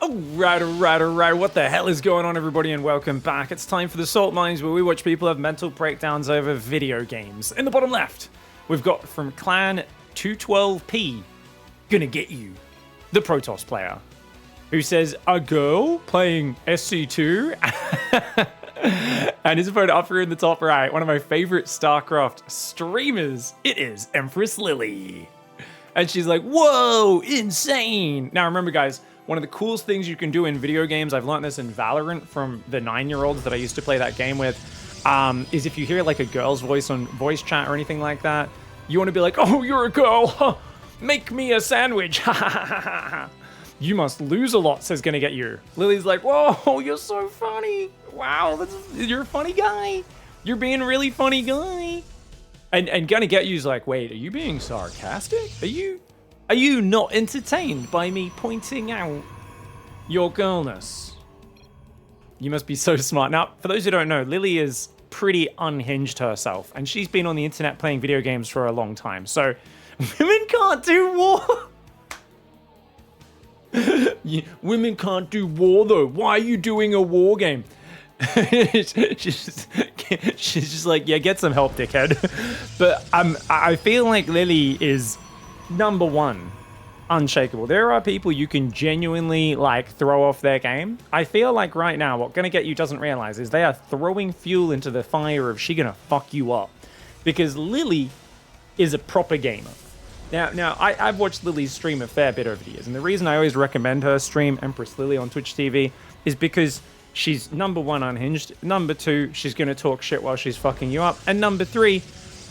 Alright. What the hell is going on, everybody, and welcome back. It's time for the Salt Mines, where we watch people have mental breakdowns over video games. In the bottom left, we've got from Clan 212P, gonna get you, the Protoss player, who says, a girl playing SC2? And his opponent up here in the top right, one of my favorite StarCraft streamers, it is Empress Lily. And she's like, whoa, insane. Now remember, guys, one of the coolest things you can do in video games, I've learned this in Valorant from the 9-year-olds that I used to play that game with, is if you hear like a girl's voice on voice chat or anything like that, you want to be like, oh, you're a girl, huh. Make me a sandwich. You must lose a lot, says gonna get you. Lily's like, whoa, you're so funny. Wow, you're a funny guy. You're being a really funny guy. And gonna get you's like, wait, are you being sarcastic? Are you not entertained by me pointing out your girlness? You must be so smart. Now, for those who don't know, Lily is pretty unhinged herself, and she's been on the internet playing video games for a long time. So, women can't do war. Women can't do war, though. Why are you doing a war game? she's just like, yeah, get some help, dickhead. But I feel like Lily is number one, unshakable. There are people you can genuinely like throw off their game. I feel like right now what Gonna Get You doesn't realize is they are throwing fuel into the fire of she gonna fuck you up, because Lily is a proper gamer. Now I've watched Lily's stream a fair bit over the years, and the reason I always recommend her stream, Empress Lily on Twitch TV, is because she's number one, unhinged. Number two, she's gonna talk shit while she's fucking you up. And number three,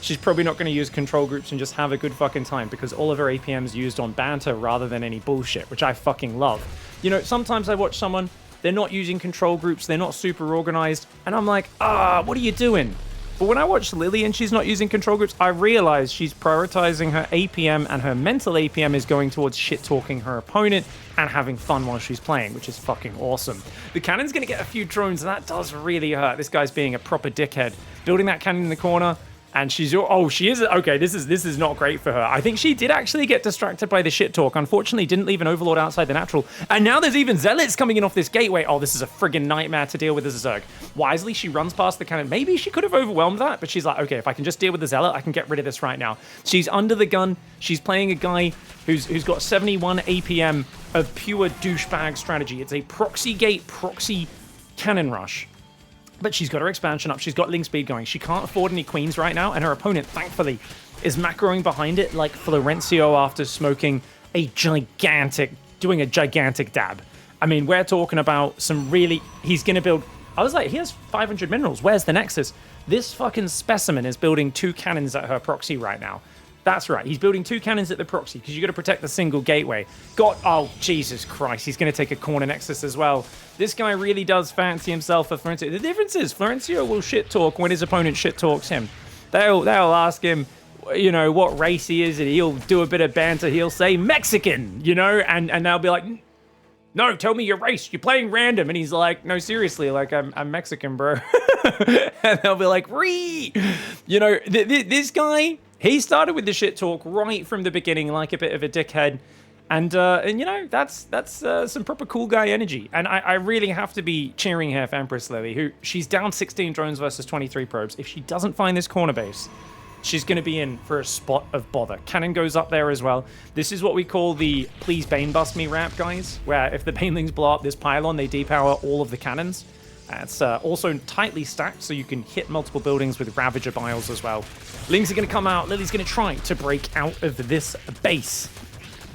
she's probably not going to use control groups and just have a good fucking time, because all of her APM's used on banter rather than any bullshit, which I fucking love. You know, sometimes I watch someone, they're not using control groups, they're not super organized, and I'm like, what are you doing? But when I watch Lily and she's not using control groups, I realize she's prioritizing her APM, and her mental APM is going towards shit-talking her opponent and having fun while she's playing, which is fucking awesome. The cannon's going to get a few drones, and that does really hurt. This guy's being a proper dickhead. Building that cannon in the corner, and she's, oh, she is, okay, this is not great for her. I think she did actually get distracted by the shit talk. Unfortunately, didn't leave an Overlord outside the natural. And now there's even Zealots coming in off this gateway. Oh, this is a friggin' nightmare to deal with as a Zerg. Wisely, she runs past the cannon. Maybe she could have overwhelmed that, but she's like, okay, if I can just deal with the Zealot, I can get rid of this right now. She's under the gun. She's playing a guy who's got 71 APM of pure douchebag strategy. It's a proxy gate, proxy cannon rush. But she's got her expansion up. She's got Link speed going. She can't afford any queens right now. And her opponent, thankfully, is macroing behind it like Florencio after smoking doing a gigantic dab. I mean, we're talking about some really, he's going to build, I was like, he has 500 minerals. Where's the Nexus? This fucking specimen is building 2 cannons at her proxy right now. That's right. He's building 2 cannons at the proxy because you got to protect the single gateway. Oh, Jesus Christ. He's going to take a corner Nexus as well. This guy really does fancy himself a Florencio. The difference is Florencio will shit talk when his opponent shit talks him. They'll ask him, you know, what race he is, and he'll do a bit of banter. He'll say Mexican, you know, and they'll be like, no, tell me your race. You're playing random. And he's like, no, seriously, like, I'm Mexican, bro. And they'll be like, ree. You know, this guy, he started with the shit talk right from the beginning, like a bit of a dickhead. And you know, that's some proper cool guy energy. And I really have to be cheering here for Empress Lily, who she's down 16 drones versus 23 probes. If she doesn't find this corner base, she's going to be in for a spot of bother. Cannon goes up there as well. This is what we call the please Bane bust me ramp, guys, where if the Banelings blow up this pylon, they depower all of the cannons. It's also tightly stacked, so you can hit multiple buildings with Ravager Biles as well. Lings are going to come out. Lily's going to try to break out of this base.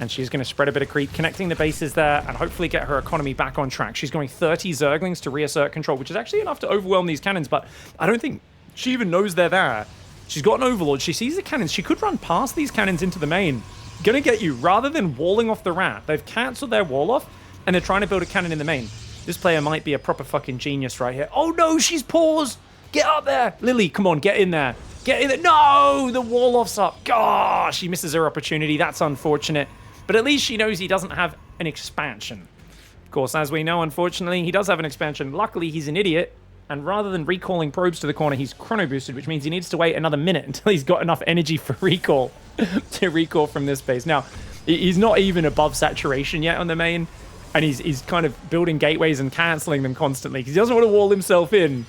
And she's going to spread a bit of creep, connecting the bases there, and hopefully get her economy back on track. She's going 30 Zerglings to reassert control, which is actually enough to overwhelm these cannons, but I don't think she even knows they're there. She's got an Overlord. She sees the cannons. She could run past these cannons into the main. Gonna get you. Rather than walling off the rat, they've cancelled their wall off, and they're trying to build a cannon in the main. This player might be a proper fucking genius right here. Oh no, she's paused. Get up there. Lily, come on, get in there. Get in there. No, the wall off's up. Gosh, she misses her opportunity. That's unfortunate. But at least she knows he doesn't have an expansion. Of course, as we know, unfortunately, he does have an expansion. Luckily, he's an idiot. And rather than recalling probes to the corner, he's chrono boosted, which means he needs to wait another minute until he's got enough energy for recall to recall from this base. Now, he's not even above saturation yet on the main. And he's kind of building gateways and canceling them constantly because he doesn't want to wall himself in.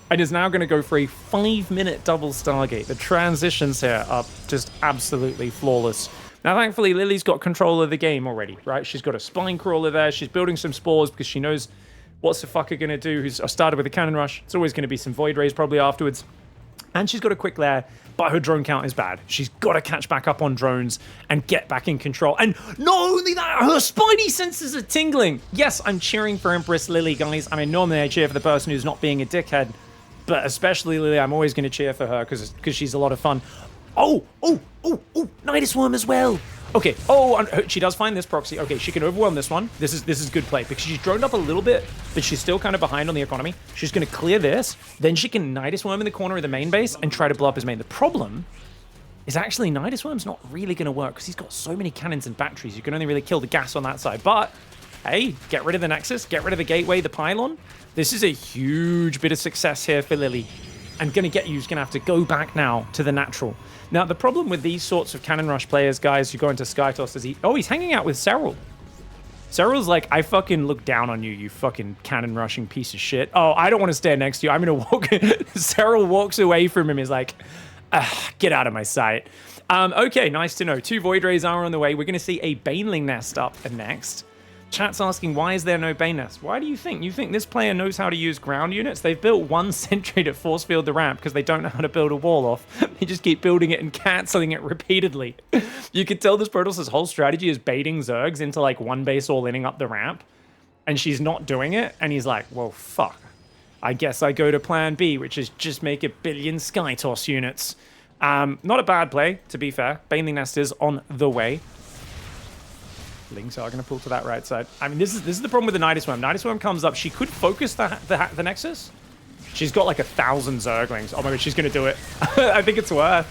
And is now going to go for a 5-minute double Stargate. The transitions here are just absolutely flawless. Now, thankfully, Lily's got control of the game already, right? She's got a spine crawler there. She's building some spores because she knows what's the fucker going to do. Who's started with a cannon rush. It's always going to be some void rays probably afterwards. And she's got a quick lair, but her drone count is bad. She's got to catch back up on drones and get back in control. And not only that, her spidey senses are tingling. Yes, I'm cheering for Empress Lily, guys. I mean, normally I cheer for the person who's not being a dickhead. But especially Lily, I'm always going to cheer for her because she's a lot of fun. Oh, Nidus Worm as well. Okay, she does find this proxy. Okay, she can overwhelm this one. This is good play because she's droned up a little bit, but she's still kind of behind on the economy. She's going to clear this. Then she can Nidus Worm in the corner of the main base and try to blow up his main. The problem is actually Nidus Worm's not really going to work because he's got so many cannons and batteries. You can only really kill the gas on that side. But hey, get rid of the Nexus, get rid of the gateway, the pylon. This is a huge bit of success here for Lily. And gonna have to go back now to the natural. Now, the problem with these sorts of cannon rush players, guys, who go into Skytoss is he's hanging out with Serral. Serral's like, I fucking look down on you, you fucking cannon rushing piece of shit. Oh, I don't want to stand next to you. I'm gonna walk. Serral walks away from him. He's like, get out of my sight. Okay, nice to know. 2 Void Rays are on the way. We're gonna see a Baneling Nest up next. Chat's asking, why is there no Bane Nest? Why do you think? You think this player knows how to use ground units? They've built 1 sentry to force field the ramp because they don't know how to build a wall off. They just keep building it and cancelling it repeatedly. You could tell this Protoss' whole strategy is baiting Zergs into like 1 base all-inning up the ramp. And she's not doing it. And he's like, well, fuck. I guess I go to plan B, which is just make 1 billion Skytoss units. Not a bad play, to be fair. Baneling Nest is on the way. Lings are going to pull to that right side. I mean, this is the problem with the Nidus Worm. Nidus Worm comes up. She could focus the Nexus. She's got like 1,000 Zerglings. Oh my god, she's going to do it. I think it's worth.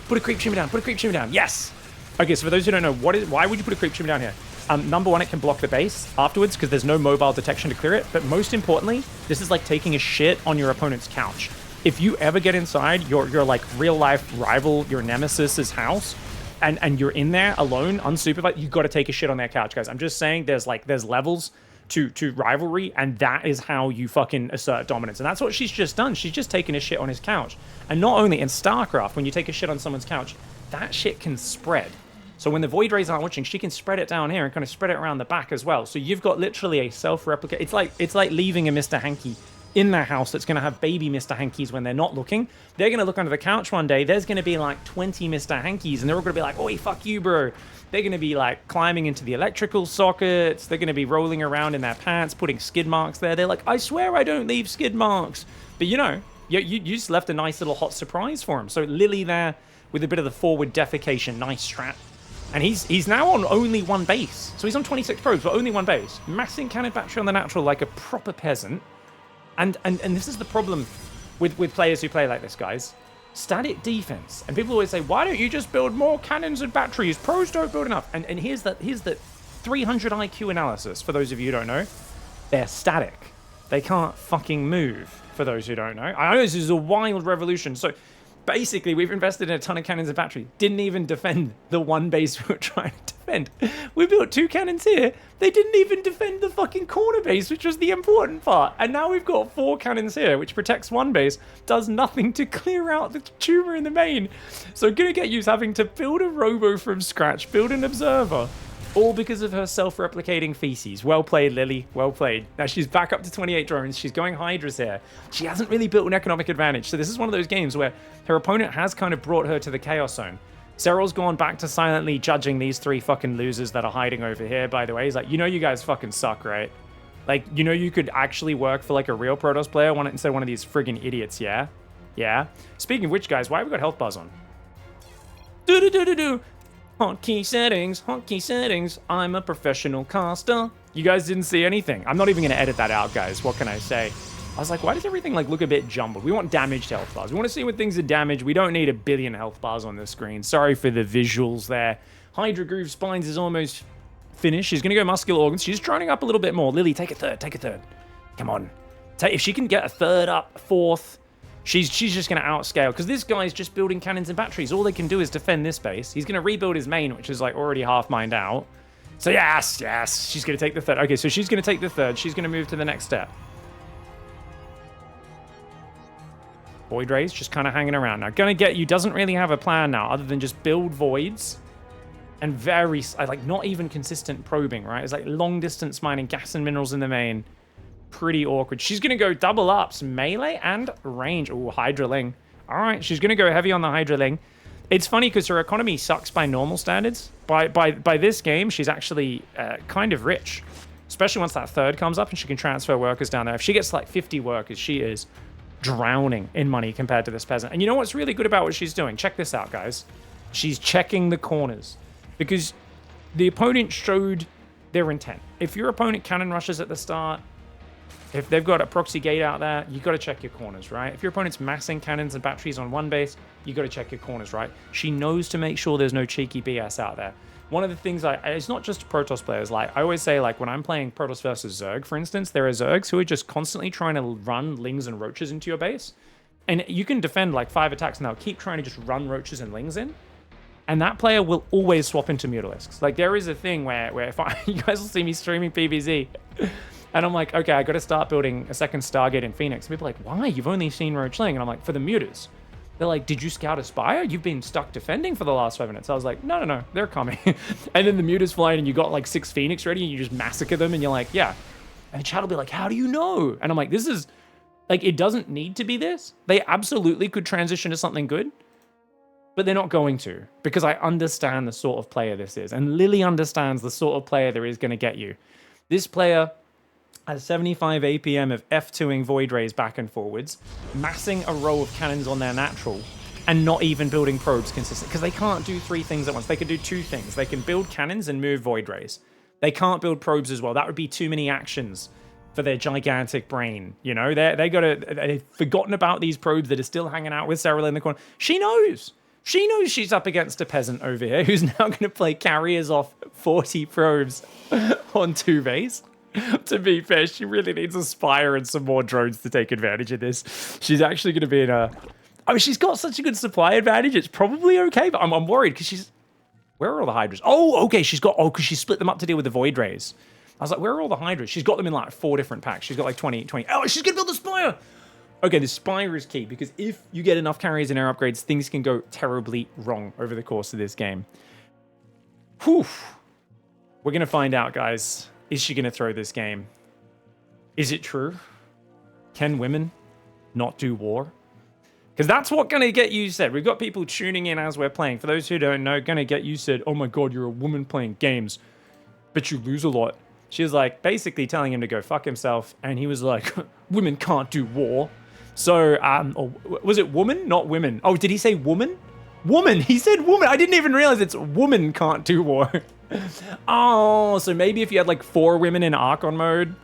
Put a creep shimmer down. Put a creep shimmer down. Yes. Okay, so for those who don't know, why would you put a creep shimmer down here? Number 1, it can block the base afterwards because there's no mobile detection to clear it. But most importantly, this is like taking a shit on your opponent's couch. If you ever get inside your like real life rival, your nemesis's house, and you're in there alone, unsupervised, you got to take a shit on their couch, guys. I'm just saying there's levels to rivalry, and that is how you fucking assert dominance. And that's what she's just done. She's just taken a shit on his couch. And not only in StarCraft, when you take a shit on someone's couch, that shit can spread. So when the Void Rays aren't watching, she can spread it down here and kind of spread it around the back as well. So you've got literally a self-replicate. It's like leaving a Mr. Hanky in their house that's going to have baby Mr. Hankies when they're not looking. They're going to look under the couch one day. There's going to be like 20 Mr. Hankies, and they're all going to be like, oi, fuck you, bro. They're going to be like climbing into the electrical sockets. They're going to be rolling around in their pants, putting skid marks there. They're like, I swear I don't leave skid marks. But you know, you just left a nice little hot surprise for him. So Lily there with a bit of the forward defecation. Nice strat. And he's now on only 1 base. So he's on 26 probes, but only 1 base. Massing cannon battery on the natural like a proper peasant. And this is the problem with players who play like this, guys. Static defense. And people always say, why don't you just build more cannons and batteries? Pros don't build enough. And here's the 300 IQ analysis, for those of you who don't know. They're static. They can't fucking move, for those who don't know. I know this is a wild revolution. So basically, we've invested in a ton of cannons and batteries. Didn't even defend the 1 base we were trying to defend. We built 2 cannons here. They didn't even defend the fucking corner base, which was the important part. And now we've got 4 cannons here, which protects 1 base, does nothing to clear out the tumor in the main. So gonna get used having to build a robo from scratch, build an observer, all because of her self-replicating feces. Well played, Lily. Well played. Now she's back up to 28 drones. She's going Hydras here. She hasn't really built an economic advantage. So this is one of those games where her opponent has kind of brought her to the Chaos Zone. Serral's gone back to silently judging these 3 fucking losers that are hiding over here, by the way. He's like, you know you guys fucking suck, right? Like, you know you could actually work for like a real Protoss player instead of one of these friggin' idiots, yeah? Yeah? Speaking of which, guys, why have we got health bars on? Do-do-do-do-do! Hotkey settings, I'm a professional caster. You guys didn't see anything. I'm not even gonna edit that out, guys. What can I say? I was like, why does everything like look a bit jumbled? We want damaged health bars. We want to see when things are damaged. We don't need 1 billion health bars on the screen. Sorry for the visuals there. Hydra Groove Spines is almost finished. She's gonna go Muscular Organs. She's droning up a little bit more. Lily, take a third. Come on. If she can get a 3rd up, 4th, she's just gonna outscale. Because this guy's just building cannons and batteries. All they can do is defend this base. He's gonna rebuild his main, which is like already half mined out. So yes, she's going to take the third. Okay, so she's going to take the third. She's going to move to the next step. Void Rays just kind of hanging around. Now, Gonna Get You doesn't really have a plan now other than just build voids and very, like, not even consistent probing, right? It's like long distance mining, gas and minerals in the main. Pretty awkward. She's going to go double ups, melee and range. Ooh, Hydraling. All right, she's going to go heavy on the Hydraling. It's funny because her economy sucks by normal standards. By this game, she's actually kind of rich, especially once that third comes up and she can transfer workers down there. If she gets like 50 workers, she is drowning in money compared to this peasant. And you know what's really good about what she's doing? Check this out, guys. She's checking the corners because the opponent showed their intent. If your opponent cannon rushes at the start, if they've got a proxy gate out there, you got to check your corners, right? If your opponent's massing cannons and batteries on one base, you got to check your corners, right? She knows to make sure there's no cheeky BS out there. One of the things it's not just Protoss players. Like I always say, like when I'm playing Protoss versus Zerg, for instance, there are Zergs who are just constantly trying to run Lings and Roaches into your base. And you can defend like 5 attacks and they'll keep trying to just run Roaches and Lings in. And that player will always swap into Mutalisks. Like there is a thing where if you guys will see me streaming PvZ, and I'm like, okay, I got to start building a second Stargate in Phoenix. And people are like, why? You've only seen Roach Ling. And I'm like, for the Mutas. They're like, did you scout Aspire? You've been stuck defending for the last 5 minutes. I was like, no, they're coming. And then the Mutas flying and you got like 6 Phoenix ready and you just massacre them and you're like, yeah. And the chat will be like, how do you know? And I'm like, this is, like, it doesn't need to be this. They absolutely could transition to something good. But they're not going to, because I understand the sort of player this is. And Lily understands the sort of player there is going to get you. This player has 75 APM of F2ing Void Rays back and forwards, massing a row of cannons on their natural, and not even building probes consistently. Because they can't do 3 things at once. They can do 2 things. They can build cannons and move Void Rays. They can't build probes as well. That would be too many actions for their gigantic brain. You know, they've forgotten about these probes that are still hanging out with Sarah in the corner. She knows. She knows she's up against a peasant over here who's now going to play carriers off 40 probes on 2 bays. To be fair, she really needs a Spire and some more drones to take advantage of this. She's actually going to be in a... I mean, she's got such a good supply advantage. It's probably okay, but I'm worried because she's... Where are all the Hydras? Oh, okay, she's got... Oh, because she split them up to deal with the Void Rays. I was like, where are all the Hydras? She's got them in like 4 different packs. She's got like 20... Oh, she's going to build the Spire! Okay, the Spire is key because if you get enough carriers and air upgrades, things can go terribly wrong over the course of this game. Whew. We're going to find out, guys. Is she going to throw this game? Is it true? Can women not do war? Because that's what Gonna Get You said. We've got people tuning in as we're playing. For those who don't know, Gonna Get You said, oh my god, you're a woman playing games, but you lose a lot. She was like basically telling him to go fuck himself. And he was like, women can't do war. So, was it woman? Not women. Oh, did he say woman? Woman. He said woman. I didn't even realize it's woman can't do war. Oh, so maybe if you had like 4 women in Archon mode,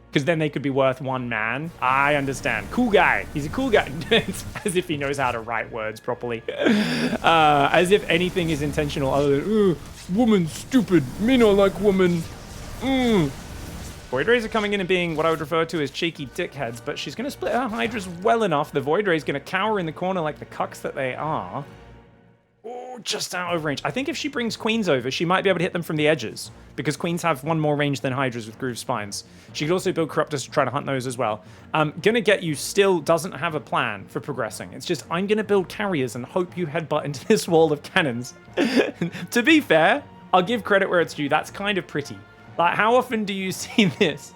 because then they could be worth 1 man. I understand. Cool guy. He's a cool guy. As if he knows how to write words properly. As if anything is intentional other than, woman, stupid. Me not like woman. Void Rays are coming in and being what I would refer to as cheeky dickheads, but she's going to split her Hydras well enough. The Void Ray is going to cower in the corner like the cucks that they are. Oh, just out of range. I think if she brings Queens over, she might be able to hit them from the edges, because Queens have 1 more range than Hydras with Groove Spines. She could also build Corruptors to try to hunt those as well. Gonna Get You still doesn't have a plan for progressing. It's just, I'm going to build carriers and hope you headbutt into this wall of cannons. To be fair, I'll give credit where it's due. That's kind of pretty. Like, how often do you see this?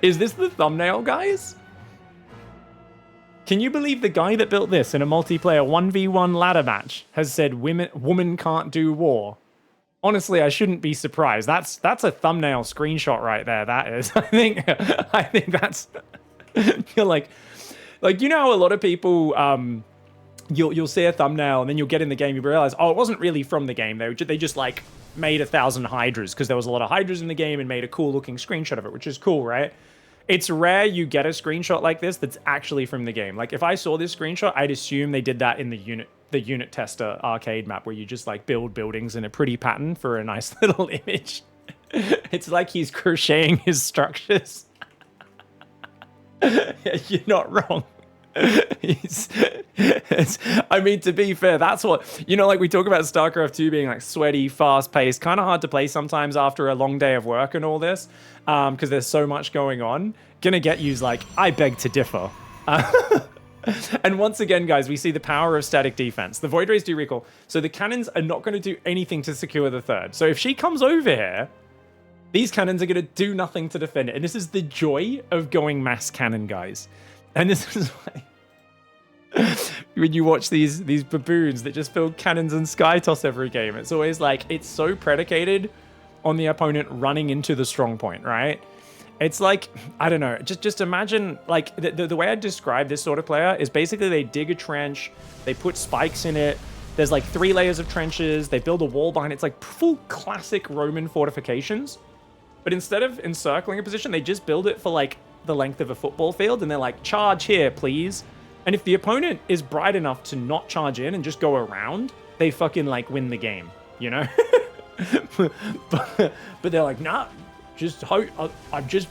Is this the thumbnail, guys? Can you believe the guy that built this in a multiplayer 1v1 ladder match has said woman can't do war? Honestly, I shouldn't be surprised. That's a thumbnail screenshot right there. That is. I think that's you're like you know how a lot of people you'll see a thumbnail and then you'll get in the game, you realize, oh, it wasn't really from the game. They just like made 1,000 Hydras because there was a lot of Hydras in the game and made a cool looking screenshot of it, which is cool, right? It's rare you get a screenshot like this that's actually from the game. Like if I saw this screenshot, I'd assume they did that in the unit tester arcade map where you just like build buildings in a pretty pattern for a nice little image. It's like he's crocheting his structures. Yeah, you're not wrong. I mean, to be fair, that's what, like we talk about StarCraft 2 being like sweaty, fast paced, kind of hard to play sometimes after a long day of work and all this, because there's so much going on. Gonna get used, like, I beg to differ. And once again, guys, we see the power of static defense. The Void Rays do recall, so the cannons are not going to do anything to secure the third. So if she comes over here, these cannons are going to do nothing to defend it. And this is the joy of going mass cannon, guys. And this is why when you watch these baboons that just build cannons and sky toss every game, it's always like, it's so predicated on the opponent running into the strong point, right? It's like, I don't know, just imagine, like, the way I describe this sort of player is basically they dig a trench, they put spikes in it, there's like 3 layers of trenches, they build a wall behind it. It's like full classic Roman fortifications. But instead of encircling a position, they just build it for like the length of a football field, and they're like, charge here, please. And if the opponent is bright enough to not charge in and just go around, they fucking like win the game, you know? but they're like, nah.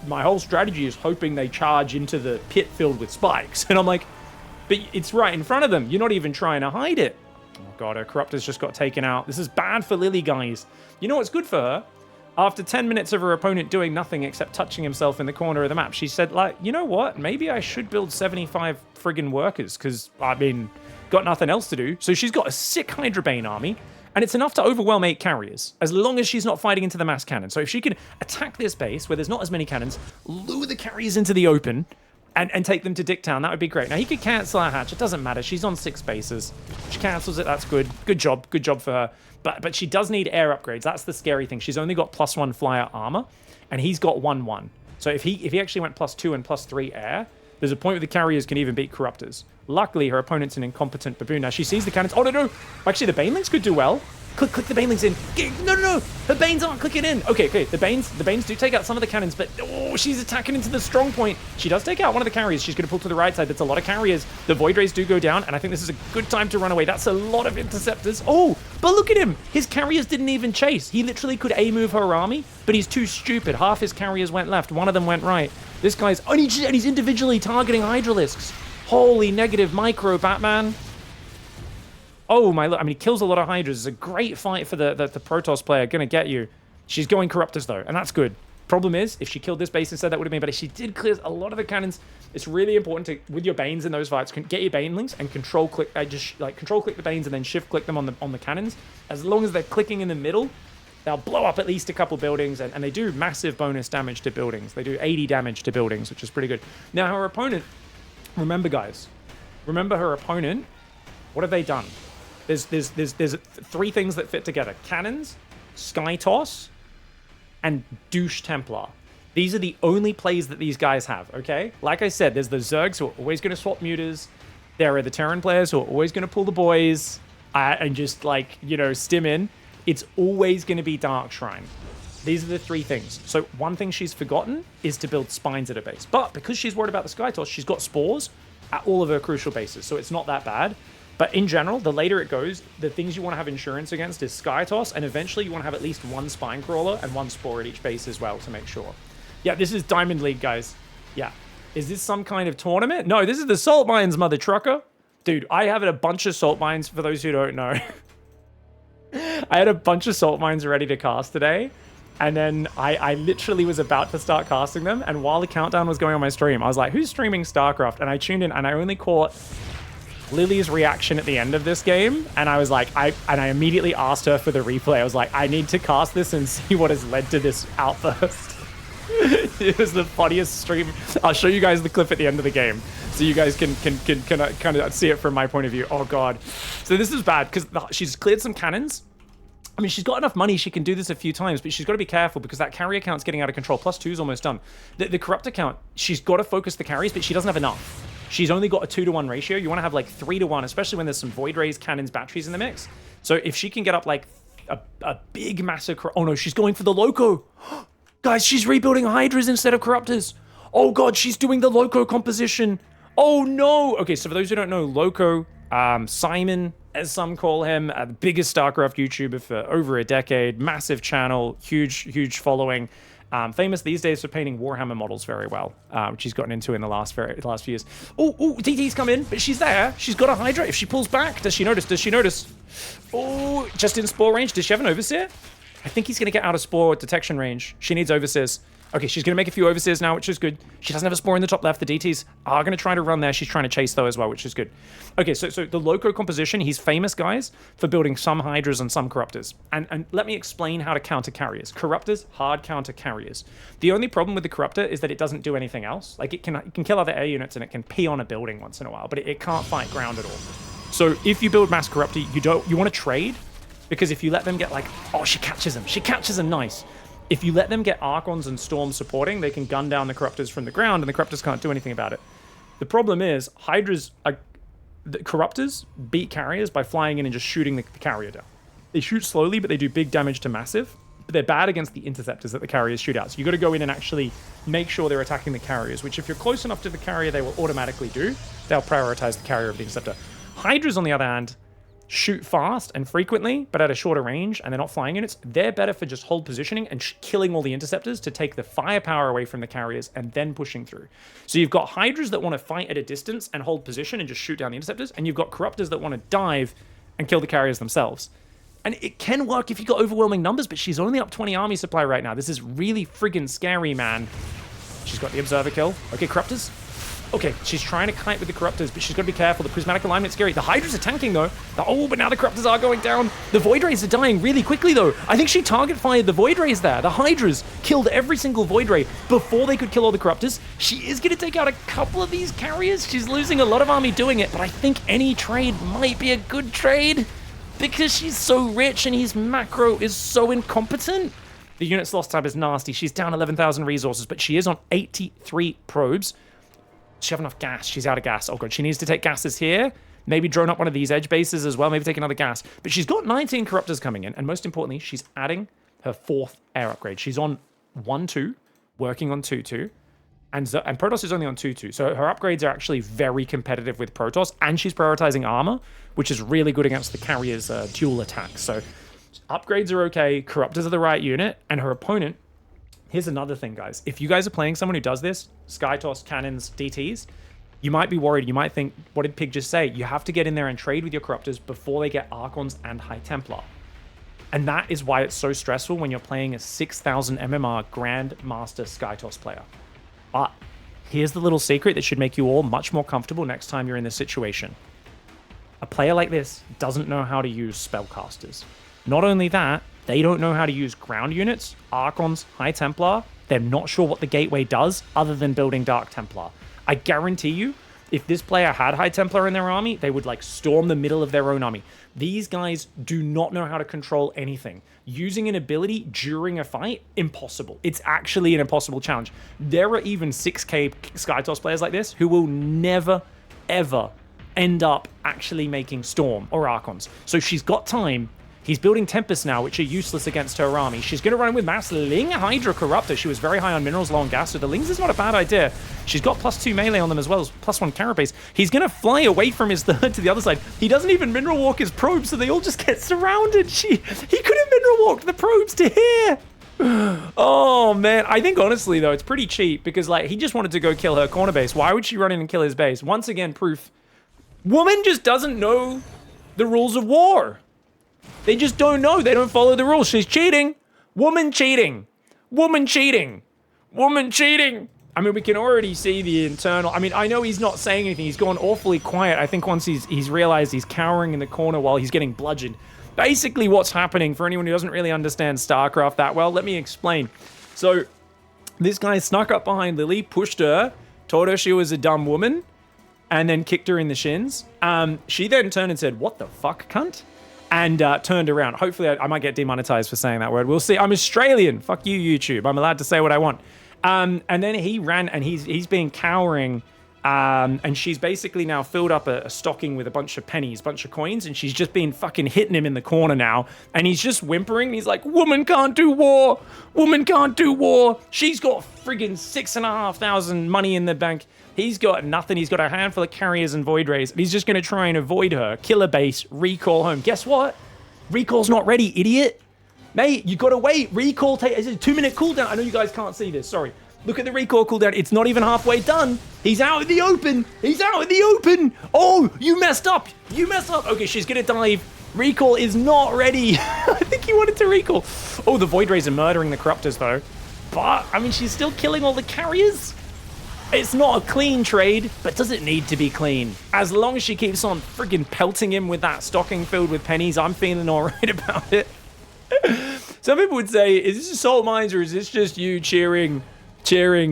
My whole strategy is hoping they charge into the pit filled with spikes. And I'm like, but it's right in front of them. You're not even trying to hide it. Oh god, her Corruptor's just got taken out. This is bad for Lily, guys. You know what's good for her? After 10 minutes of her opponent doing nothing except touching himself in the corner of the map, she said, like, you know what? Maybe I should build 75 friggin' workers, because, I mean, got nothing else to do. So she's got a sick Hydra Bane army. And it's enough to overwhelm 8 carriers, as long as she's not fighting into the mass cannon. So if she can attack this base, where there's not as many cannons, lure the carriers into the open, and take them to Dicktown, that would be great. Now, he could cancel our hatch. It doesn't matter. She's on 6 bases. She cancels it. That's good. Good job. Good job for her. But she does need air upgrades. That's the scary thing. She's only got +1 flyer armor, and he's got 1/1. So if he actually went +2 and +3 air, there's a point where the carriers can even beat Corruptors. Luckily, her opponent's an incompetent baboon. Now, she sees the cannons. Oh, no. Actually, the Banelings could do well. Click the Banelings in. No. Her Banes aren't clicking in. Okay. The Banes do take out some of the cannons, but she's attacking into the strong point. She does take out one of the carriers. She's going to pull to the right side. That's a lot of carriers. The Void Rays do go down, and I think this is a good time to run away. That's a lot of interceptors. Oh, but look at him. His carriers didn't even chase. He literally could A-move her army, but he's too stupid. Half his carriers went left. One of them went right. This guy's... and he's individually targeting Hydralisks. Holy negative micro, Batman. Oh my, I mean, he kills a lot of Hydras. It's a great fight for the Protoss player. Gonna get you. She's going Corruptors though, and that's good. Problem is, if she killed this base instead, that would have been better. She did clear a lot of the cannons. It's really important to, with your Banes in those fights, get your Banelings and control click, control click the Banes and then shift click them on the cannons. As long as they're clicking in the middle, they'll blow up at least a couple buildings, and they do massive bonus damage to buildings. They do 80 damage to buildings, which is pretty good. Now, her opponent, remember guys, her opponent, what have they done? There's 3 things that fit together. Cannons, Sky Toss, and Douche Templar. These are the only plays that these guys have, okay? Like I said, there's the Zergs who are always going to swap muters. There are the Terran players who are always going to pull the boys and just, like, stim in. It's always going to be Dark Shrine. These are the 3 things. So one thing she's forgotten is to build spines at her base. But because she's worried about the Sky Toss, she's got spores at all of her crucial bases. So it's not that bad. But in general, the later it goes, the things you want to have insurance against is Sky Toss, and eventually you want to have at least 1 Spine Crawler and 1 Spore at each base as well to make sure. Yeah, this is Diamond League, guys. Yeah. Is this some kind of tournament? No, this is the Salt Mines, mother trucker. Dude, I have a bunch of Salt Mines, for those who don't know. I had a bunch of Salt Mines ready to cast today, and then I literally was about to start casting them, and while the countdown was going on my stream, I was like, who's streaming StarCraft? And I tuned in, and I only caught Lily's reaction at the end of this game, and I was like, I immediately asked her for the replay. I was like, I need to cast this and see what has led to this outburst. It was the funniest stream. I'll show you guys the clip at the end of the game, so you guys can kind of see it from my point of view. Oh god, so this is bad because she's cleared some cannons. I mean, she's got enough money, she can do this a few times, but she's got to be careful because that carrier count's getting out of control. +2 is almost done. The Corruptor count, she's got to focus the carries, but she doesn't have enough. She's only got a 2-to-1 ratio. You want to have like 3-to-1, especially when there's some Void Rays, cannons, batteries in the mix. So if she can get up like a big massacre. Oh no, she's going for the Loco. Guys, she's rebuilding Hydras instead of Corruptors. Oh god, she's doing the Loco composition. Oh no. Okay, so for those who don't know, Loco, Simon, as some call him, the biggest StarCraft YouTuber for over a decade, massive channel, huge following. Famous these days for painting Warhammer models very well, which she's gotten into in the last few years. Oh, DT's come in, but she's there. She's got a Hydra. If she pulls back, does she notice? Does she notice? Oh, just in Spore range. Does she have an Overseer? I think he's going to get out of Spore detection range. She needs Overseers. Okay, she's going to make a few Overseers now, which is good. She doesn't have a Spore in the top left. The DTs are going to try to run there. She's trying to chase, though, as well, which is good. Okay, so the Loco composition, he's famous, guys, for building some Hydras and some Corruptors. And let me explain how to counter Carriers. Corruptors, hard counter Carriers. The only problem with the Corruptor is that it doesn't do anything else. Like, it can kill other air units, and it can pee on a building once in a while, but it can't fight ground at all. So if you build Mass Corruptor, you want to trade, because if you let them get, like, oh, she catches them, nice. If you let them get Archons and Storms supporting, they can gun down the Corruptors from the ground, and the Corruptors can't do anything about it. The problem is, the Corruptors beat Carriers by flying in and just shooting the Carrier down. They shoot slowly, but they do big damage to Massive. But they're bad against the Interceptors that the Carriers shoot out. So you got to go in and actually make sure they're attacking the Carriers, which if you're close enough to the Carrier, they will automatically do. They'll prioritize the Carrier of the Interceptor. Hydras, on the other hand, shoot fast and frequently, but at a shorter range, and they're not flying units. They're better for just hold positioning and killing all the Interceptors to take the firepower away from the Carriers and then pushing through. So you've got Hydras that want to fight at a distance and hold position and just shoot down the Interceptors, and you've got Corruptors that want to dive and kill the Carriers themselves. And it can work if you've got overwhelming numbers, but she's only up 20 army supply right now. This is really friggin' scary, man. She's got the Observer kill. Okay, Corruptors. Okay, she's trying to kite with the Corruptors, but she's got to be careful. The Prismatic Alignment's scary. The Hydras are tanking, though. Oh, but now the Corruptors are going down. The Void Rays are dying really quickly, though. I think she target fired the Void Rays there. The Hydras killed every single Void Ray before they could kill all the Corruptors. She is going to take out a couple of these Carriers. She's losing a lot of army doing it, but I think any trade might be a good trade because she's so rich and his macro is so incompetent. The unit's lost time is nasty. She's down 11,000 resources, but she is on 83 probes. Does she have enough gas? She's out of gas. Oh god, she needs to take gases here. Maybe drone up one of these edge bases as well. Maybe take another gas. But she's got 19 Corruptors coming in. And most importantly, she's adding her 4th air upgrade. She's on 1-2, working on 2-2. And Protoss is only on 2-2. So her upgrades are actually very competitive with Protoss. And she's prioritizing armor, which is really good against the Carrier's dual attacks. So upgrades are okay. Corruptors are the right unit. And her opponent... Here's another thing, guys. If you guys are playing someone who does this, Skytoss, Cannons, DTs, you might be worried. You might think, what did Pig just say? You have to get in there and trade with your Corruptors before they get Archons and High Templar. And that is why it's so stressful when you're playing a 6,000 MMR Grandmaster Skytoss player. But here's the little secret that should make you all much more comfortable next time you're in this situation. A player like this doesn't know how to use spellcasters. Not only that, they don't know how to use ground units, Archons, High Templar. They're not sure what the Gateway does other than building Dark Templar. I guarantee you, if this player had High Templar in their army, they would like storm the middle of their own army. These guys do not know how to control anything. Using an ability during a fight, impossible. It's actually an impossible challenge. There are even 6K Skytoss players like this who will never, ever end up actually making Storm or Archons. So she's got time. He's building Tempest now, which are useless against her army. She's going to run with Mass Ling Hydra Corruptor. She was very high on minerals, low on gas, so the Lings is not a bad idea. She's got +2 melee on them as well as +1 carapace. He's going to fly away from his third to the other side. He doesn't even mineral walk his probes, so they all just get surrounded. He could have mineral walked the probes to here. Oh, man. I think, honestly, though, it's pretty cheap because, like, he just wanted to go kill her corner base. Why would she run in and kill his base? Once again, proof. Woman just doesn't know the rules of war. They just don't know. They don't follow the rules. She's cheating. Woman cheating. Woman cheating. Woman cheating. I mean, we can already see the internal... I mean, I know he's not saying anything. He's gone awfully quiet. I think once he's realized he's cowering in the corner while he's getting bludgeoned. Basically, what's happening, for anyone who doesn't really understand StarCraft that well, let me explain. So, this guy snuck up behind Lily, pushed her, told her she was a dumb woman, and then kicked her in the shins. She then turned and said, "What the fuck, cunt?" And turned around. Hopefully, I might get demonetized for saying that word. We'll see. I'm Australian. Fuck you, YouTube. I'm allowed to say what I want. And then he ran, and he's been cowering. And she's basically now filled up a stocking with a bunch of pennies, bunch of coins, and she's just been fucking hitting him in the corner now. And he's just whimpering. He's like, "Woman can't do war. Woman can't do war." She's got friggin' 6,500 money in the bank. He's got nothing. He's got a handful of carriers and void rays. He's just going to try and avoid her. Kill a base, recall home. Guess what? Recall's not ready, idiot. Mate, you gotta wait. Recall, it's a 2-minute cooldown. I know you guys can't see this, sorry. Look at the recall cooldown. It's not even halfway done. He's out in the open. He's out in the open. Oh, you messed up. You messed up. Okay, she's gonna dive. Recall is not ready. I think he wanted to recall. Oh, the Void Rays are murdering the Corruptors though. But, I mean, she's still killing all the carriers. It's not a clean trade, but does it need to be clean? As long as she keeps on freaking pelting him with that stocking filled with pennies, I'm feeling all right about it. Some people would say, is this Assault Mines or is this just you cheering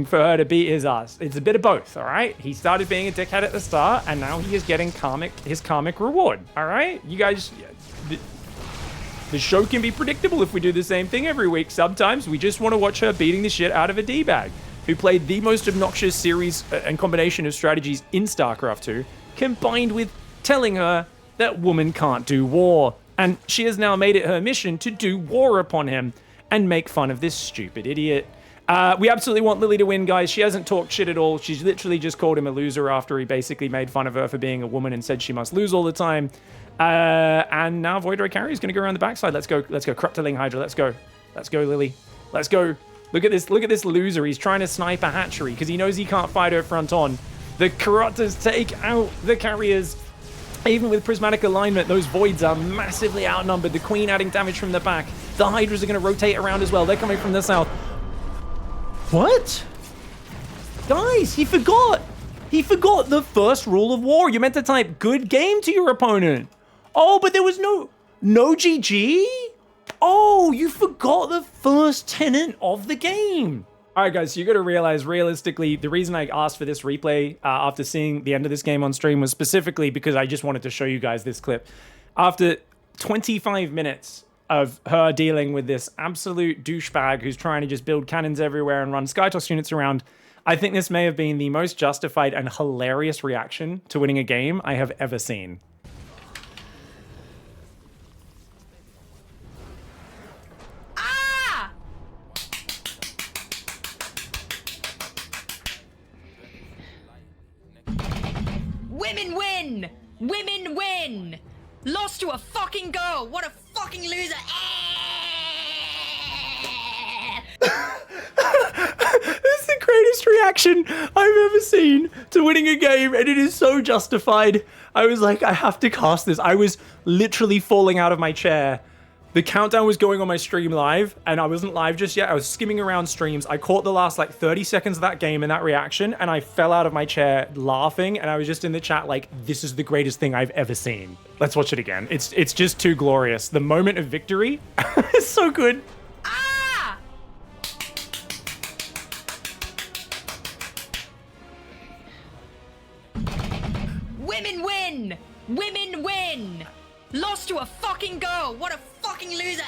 for her to beat his ass? It's a bit of both, all right? He started being a dickhead at the start, and now he is getting his karmic reward, all right? You guys, the show can be predictable if we do the same thing every week. Sometimes we just want to watch her beating the shit out of a D-bag who played the most obnoxious series and combination of strategies in StarCraft 2, combined with telling her that woman can't do war. And she has now made it her mission to do war upon him and make fun of this stupid idiot. We absolutely want Lily to win, guys. She hasn't talked shit at all. She's literally just called him a loser after he basically made fun of her for being a woman and said she must lose all the time. And now Void Ray Carry is going to go around the backside. Let's go. Let's go. Corruptiling Hydra. Let's go. Let's go, Lily. Let's go. Look at this. Look at this loser. He's trying to snipe a hatchery because he knows he can't fight her front on. The Corruptors take out the carriers. Even with prismatic alignment, those voids are massively outnumbered. The Queen adding damage from the back. The Hydras are going to rotate around as well. They're coming from the south. What? Guys, he forgot. He forgot the first rule of war. You're meant to type good game to your opponent. Oh, but there was no GG? Oh, you forgot the first tenet of the game. All right, guys, so you got to realize, realistically, the reason I asked for this replay after seeing the end of this game on stream was specifically because I just wanted to show you guys this clip. After 25 minutes of her dealing with this absolute douchebag who's trying to just build cannons everywhere and run Skytoss units around, I think this may have been the most justified and hilarious reaction to winning a game I have ever seen. Women win! Women win! Lost to a fucking girl! What a fucking loser! This is the greatest reaction I've ever seen to winning a game, and it is so justified. I was like, I have to cast this. I was literally falling out of my chair. The countdown was going on my stream live, and I wasn't live just yet. I was skimming around streams. I caught the last like 30 seconds of that game and that reaction, and I fell out of my chair laughing, and I was just in the chat like, this is the greatest thing I've ever seen. Let's watch it again. It's just too glorious. The moment of victory is so good. Ah! Women win! Women win! Lost to a fucking girl! What a fucking loser!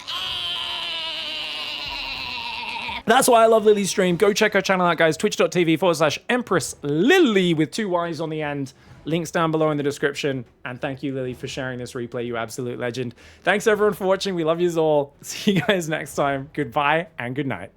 That's why I love Lily's stream. Go check her channel out, guys. Twitch.tv/Empress Lily with 2 Y's on the end. Links down below in the description. And thank you, Lily, for sharing this replay, you absolute legend. Thanks, everyone, for watching. We love you all. See you guys next time. Goodbye and good night.